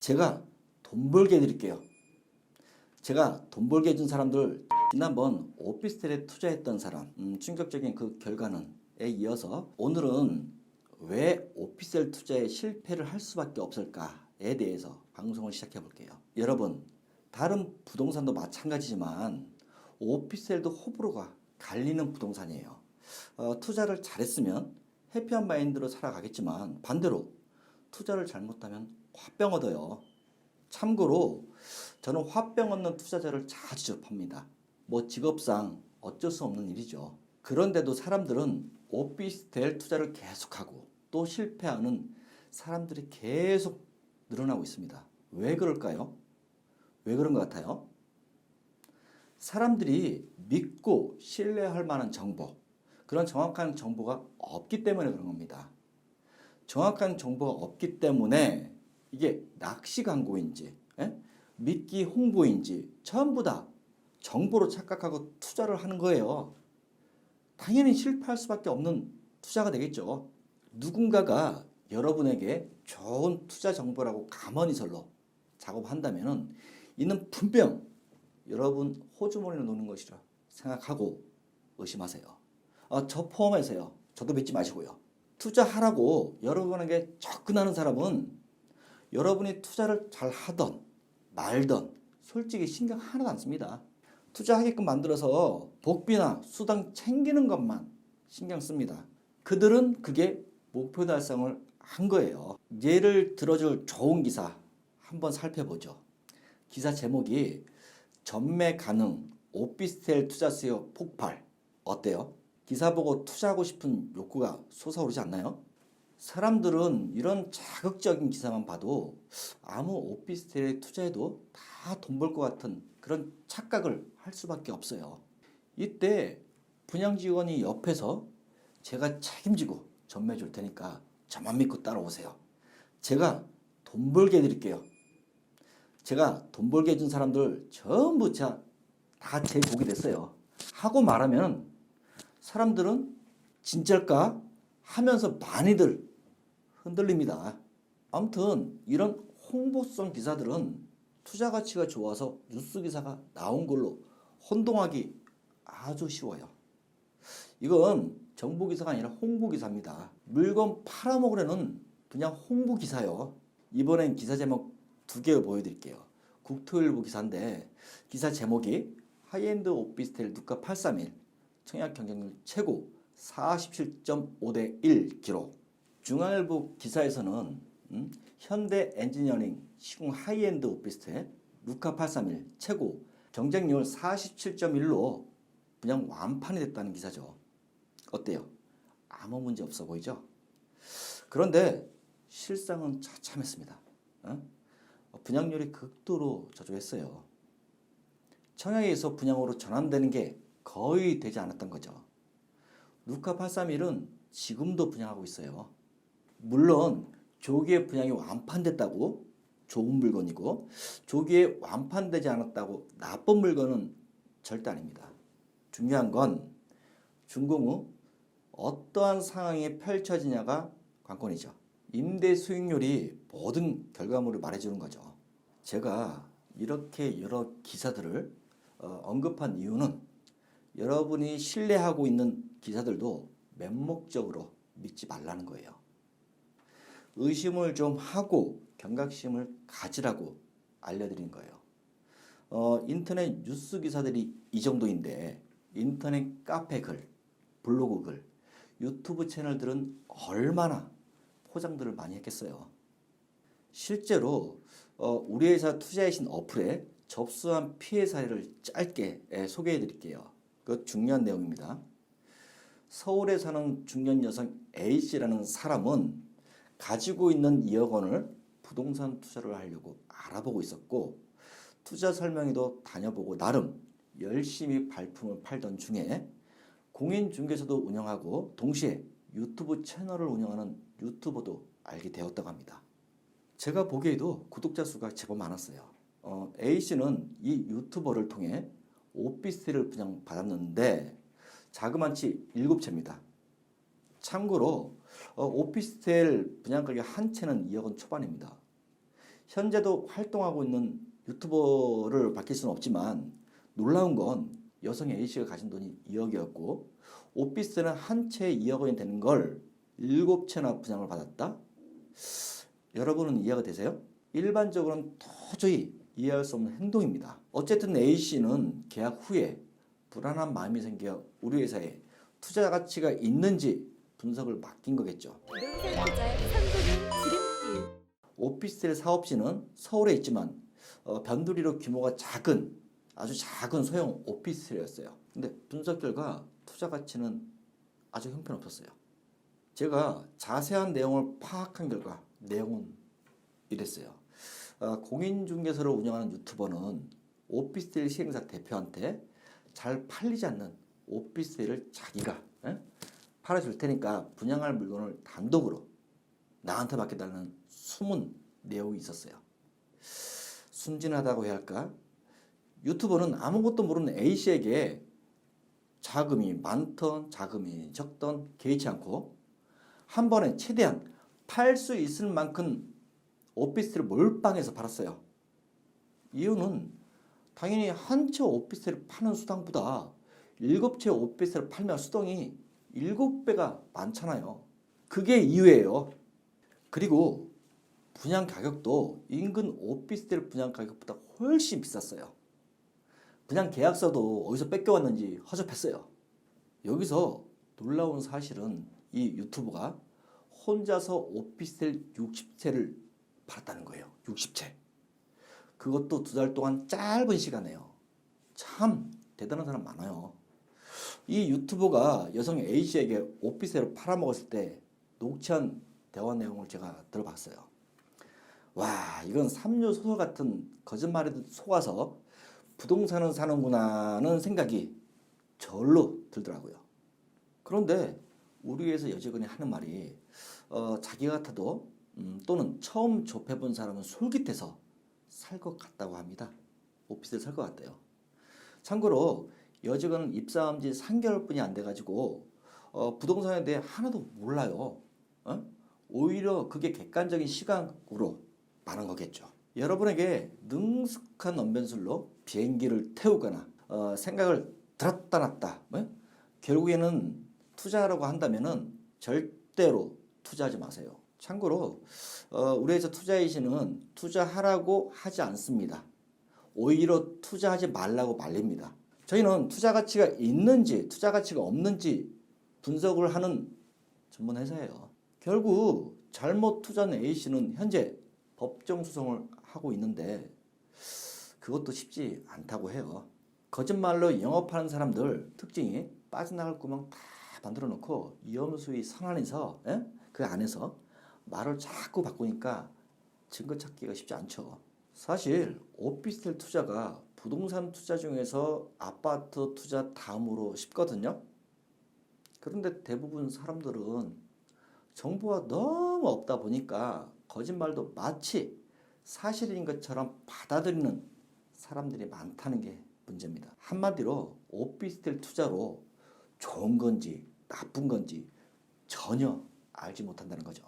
제가 돈 벌게 해드릴게요. 제가 돈 벌게 해준 사람들, 지난번 오피스텔에 투자했던 사람, 충격적인 그 결과는에 이어서 오늘은 왜 오피스텔 투자에 실패를 할 수밖에 없을까에 대해서 방송을 시작해 볼게요. 여러분, 다른 부동산도 마찬가지지만 오피스텔도 호불호가 갈리는 부동산이에요. 투자를 잘했으면 해피한 마인드로 살아가겠지만 반대로 투자를 잘못하면 화병 얻어요. 참고로 저는 화병 얻는 투자자를 자주 접합니다. 직업상 어쩔 수 없는 일이죠. 그런데도 사람들은 오피스텔 투자를 계속하고 또 실패하는 사람들이 계속 늘어나고 있습니다. 왜 그럴까요? 왜 그런 것 같아요? 사람들이 믿고 신뢰할 만한 정보, 그런 정확한 정보가 없기 때문에 그런 겁니다. 정확한 정보가 없기 때문에 이게 낚시 광고인지 미끼 홍보인지 전부 다 정보로 착각하고 투자를 하는 거예요. 당연히 실패할 수밖에 없는 투자가 되겠죠. 누군가가 여러분에게 좋은 투자 정보라고 가머니설로 작업한다면 이는 분명 여러분 호주머니를 노는 것이라 생각하고 의심하세요. 저 포함해서요. 저도 믿지 마시고요. 투자하라고 여러분에게 접근하는 사람은 여러분이 투자를 잘 하던 말던 솔직히 신경 하나도 안 씁니다. 투자하게끔 만들어서 복비나 수당 챙기는 것만 신경 씁니다. 그들은 그게 목표 달성을 한 거예요. 예를 들어줄 좋은 기사 한번 살펴보죠. 기사 제목이 전매 가능 오피스텔 투자 수요 폭발. 어때요? 기사 보고 투자하고 싶은 욕구가 솟아오르지 않나요? 사람들은 이런 자극적인 기사만 봐도 아무 오피스텔에 투자해도 다 돈 벌 것 같은 그런 착각을 할 수밖에 없어요. 이때 분양지원이 옆에서 제가 책임지고 전매해 줄 테니까 저만 믿고 따라오세요. 제가 돈 벌게 해드릴게요. 제가 돈 벌게 해준 사람들 전부 다 제 복이 됐어요. 하고 말하면 사람들은 진짜일까 하면서 많이들 흔들립니다. 아무튼 이런 홍보성 기사들은 투자 가치가 좋아서 뉴스 기사가 나온 걸로 혼동하기 아주 쉬워요. 이건 정보 기사가 아니라 홍보 기사입니다. 물건 팔아먹으려는 그냥 홍보 기사요. 이번엔 기사 제목 2개 보여드릴게요. 국토일보 기사인데 기사 제목이 하이엔드 오피스텔 누가 831 청약 경쟁률 최고 47.5대 1 기록. 중앙일보 기사에서는 현대 엔지니어링 시공 하이엔드 오피스텔 루카 831 최고 경쟁률 47.1로 그냥 완판이 됐다는 기사죠. 어때요? 아무 문제 없어 보이죠? 그런데 실상은 처참했습니다. 분양률이 극도로 저조했어요. 청약에서 분양으로 전환되는 게 거의 되지 않았던 거죠. 루카 831은 지금도 분양하고 있어요. 물론 조기에 분양이 완판됐다고 좋은 물건이고 조기에 완판되지 않았다고 나쁜 물건은 절대 아닙니다. 중요한 건 준공 후 어떠한 상황이 펼쳐지냐가 관건이죠. 임대 수익률이 모든 결과물을 말해주는 거죠. 제가 이렇게 여러 기사들을 언급한 이유는 여러분이 신뢰하고 있는 기사들도 맹목적으로 믿지 말라는 거예요. 의심을 좀 하고 경각심을 가지라고 알려드린 거예요. 인터넷 뉴스 기사들이 이 정도인데 인터넷 카페 글, 블로그 글, 유튜브 채널들은 얼마나 포장들을 많이 했겠어요. 실제로 우리 회사 투자이신 어플에 접수한 피해 사례를 짧게 소개해 드릴게요. 그 중요한 내용입니다. 서울에 사는 중년 여성 A씨라는 사람은 가지고 있는 2억 원을 부동산 투자를 하려고 알아보고 있었고 투자 설명회도 다녀보고 나름 열심히 발품을 팔던 중에 공인중개사도 운영하고 동시에 유튜브 채널을 운영하는 유튜버도 알게 되었다고 합니다. 제가 보기에도 구독자 수가 제법 많았어요. A씨는 이 유튜버를 통해 오피스텔을 분양받았는데 자그마치 7채입니다. 참고로 오피스텔 분양 가격 한 채는 2억 원 초반입니다. 현재도 활동하고 있는 유튜버를 밝힐 수는 없지만 놀라운 건 여성 A씨가 가진 돈이 2억이었고 오피스텔은 한 채에 2억 원이 되는 걸 7채나 분양을 받았다? 여러분은 이해가 되세요? 일반적으로는 도저히 이해할 수 없는 행동입니다. 어쨌든 A씨는 계약 후에 불안한 마음이 생겨 우리 회사에 투자 가치가 있는지 분석을 맡긴 거겠죠. 부동산 투자의 성공의 지름길. 오피스텔 사업지는 서울에 있지만 변두리로 규모가 작은 아주 작은 소형 오피스텔이었어요. 근데 분석 결과 투자 가치는 아주 형편없었어요. 제가 자세한 내용을 파악한 결과 내용은 이랬어요. 공인중개소를 운영하는 유튜버는 오피스텔 시행사 대표한테 잘 팔리지 않는 오피스텔을 자기가 팔아줄 테니까 분양할 물건을 단독으로 나한테 맡겨달라는 숨은 내용이 있었어요. 순진하다고 해야 할까? 유튜버는 아무것도 모르는 A씨에게 자금이 많던 자금이 적던 개의치 않고 한 번에 최대한 팔 수 있을 만큼 오피스텔을 몰빵해서 팔았어요. 이유는 당연히 한 채 오피스텔을 파는 수당보다 7채 오피스텔을 팔면 수당이 7배가 많잖아요. 그게 이유예요. 그리고 분양 가격도 인근 오피스텔 분양 가격보다 훨씬 비쌌어요. 분양 계약서도 어디서 뺏겨왔는지 허접했어요. 여기서 놀라운 사실은 이 유튜버가 혼자서 오피스텔 60채를 팔았다는 거예요. 60채. 그것도 2달 동안 짧은 시간에요. 참 대단한 사람 많아요. 이 유튜버가 여성 A씨에게 오피스텔을 팔아먹었을 때 녹취한 대화 내용을 제가 들어봤어요. 와, 이건 삼류 소설 같은 거짓말에 속아서 부동산을 사는구나는 생각이 절로 들더라고요. 그런데 우리 회사 여직원이 하는 말이 자기 같아도 또는 처음 접해본 사람은 솔깃해서 살 것 같다고 합니다. 오피스텔 살 것 같대요. 참고로 여직원은 입사한 지 3개월뿐이 안 돼가지고 부동산에 대해 하나도 몰라요. 오히려 그게 객관적인 시각으로 말한 거겠죠. 여러분에게 능숙한 언변술로 비행기를 태우거나 생각을 들었다 놨다 결국에는 투자하라고 한다면은 절대로 투자하지 마세요. 참고로 우리 회사 투자이시는 투자하라고 하지 않습니다. 오히려 투자하지 말라고 말립니다. 저희는 투자 가치가 있는지 투자 가치가 없는지 분석을 하는 전문 회사예요. 결국 잘못 투자한 A씨는 현재 법정 소송을 하고 있는데 그것도 쉽지 않다고 해요. 거짓말로 영업하는 사람들 특징이 빠져나갈 구멍 다 만들어 놓고 위험수위 선안에서 그 안에서 말을 자꾸 바꾸니까 증거 찾기가 쉽지 않죠. 사실 오피스텔 투자가 부동산 투자 중에서 아파트 투자 다음으로 쉽거든요. 그런데 대부분 사람들은 정보가 너무 없다 보니까 거짓말도 마치 사실인 것처럼 받아들이는 사람들이 많다는 게 문제입니다. 한마디로 오피스텔 투자로 좋은 건지 나쁜 건지 전혀 알지 못한다는 거죠.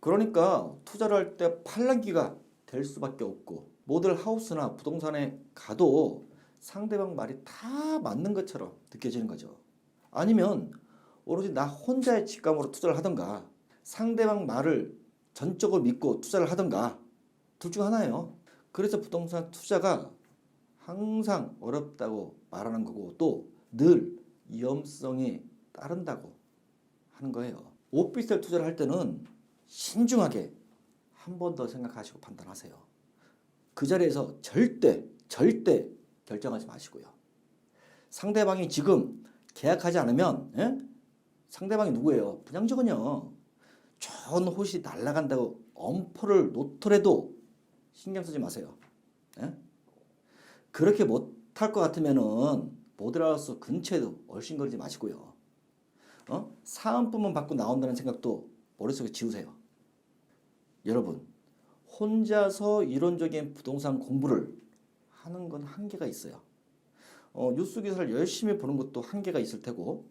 그러니까 투자를 할 때 팔랑귀가 될 수밖에 없고 모델하우스나 부동산에 가도 상대방 말이 다 맞는 것처럼 느껴지는 거죠. 아니면 오로지 나 혼자의 직감으로 투자를 하던가 상대방 말을 전적으로 믿고 투자를 하던가 둘 중 하나예요. 그래서 부동산 투자가 항상 어렵다고 말하는 거고 또 늘 위험성이 따른다고 하는 거예요. 오피스텔 투자를 할 때는 신중하게 한 번 더 생각하시고 판단하세요. 그 자리에서 절대 결정하지 마시고요. 상대방이 지금 계약하지 않으면 상대방이 누구예요? 분양직은요. 좋은 호시 날아간다고 엄포를 놓더라도 신경 쓰지 마세요. 그렇게 못할 것 같으면은 모델하우스 근처에도 얼씬거리지 마시고요. 사은품만 받고 나온다는 생각도 머릿속에 지우세요. 여러분, 혼자서 이론적인 부동산 공부를 하는 건 한계가 있어요. 뉴스 기사를 열심히 보는 것도 한계가 있을 테고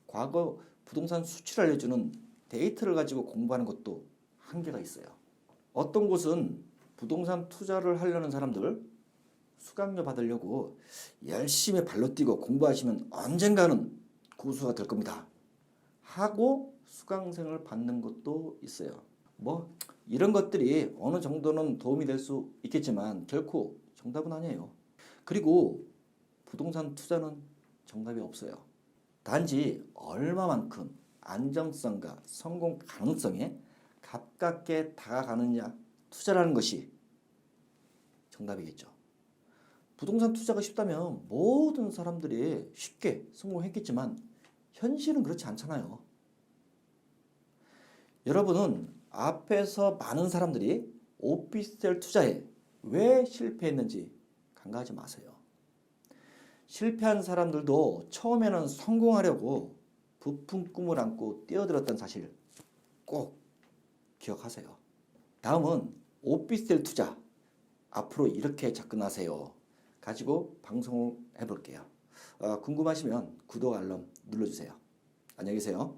과거 부동산 수치를 알려주는 데이터를 가지고 공부하는 것도 한계가 있어요. 어떤 곳은 부동산 투자를 하려는 사람들 수강료 받으려고 열심히 발로 뛰고 공부하시면 언젠가는 고수가 될 겁니다 하고 수강생을 받는 것도 있어요. 뭐 이런 것들이 어느 정도는 도움이 될 수 있겠지만 결코 정답은 아니에요. 그리고 부동산 투자는 정답이 없어요. 단지 얼마만큼 안정성과 성공 가능성에 가깝게 다가가느냐 투자라는 것이 정답이겠죠. 부동산 투자가 쉽다면 모든 사람들이 쉽게 성공했겠지만 현실은 그렇지 않잖아요. 여러분은 앞에서 많은 사람들이 오피스텔 투자에 왜 실패했는지 간과하지 마세요. 실패한 사람들도 처음에는 성공하려고 부푼 꿈을 안고 뛰어들었던 사실 꼭 기억하세요. 다음은 오피스텔 투자 앞으로 이렇게 접근하세요 가지고 방송을 해볼게요. 궁금하시면 구독 알람 눌러주세요. 안녕히 계세요.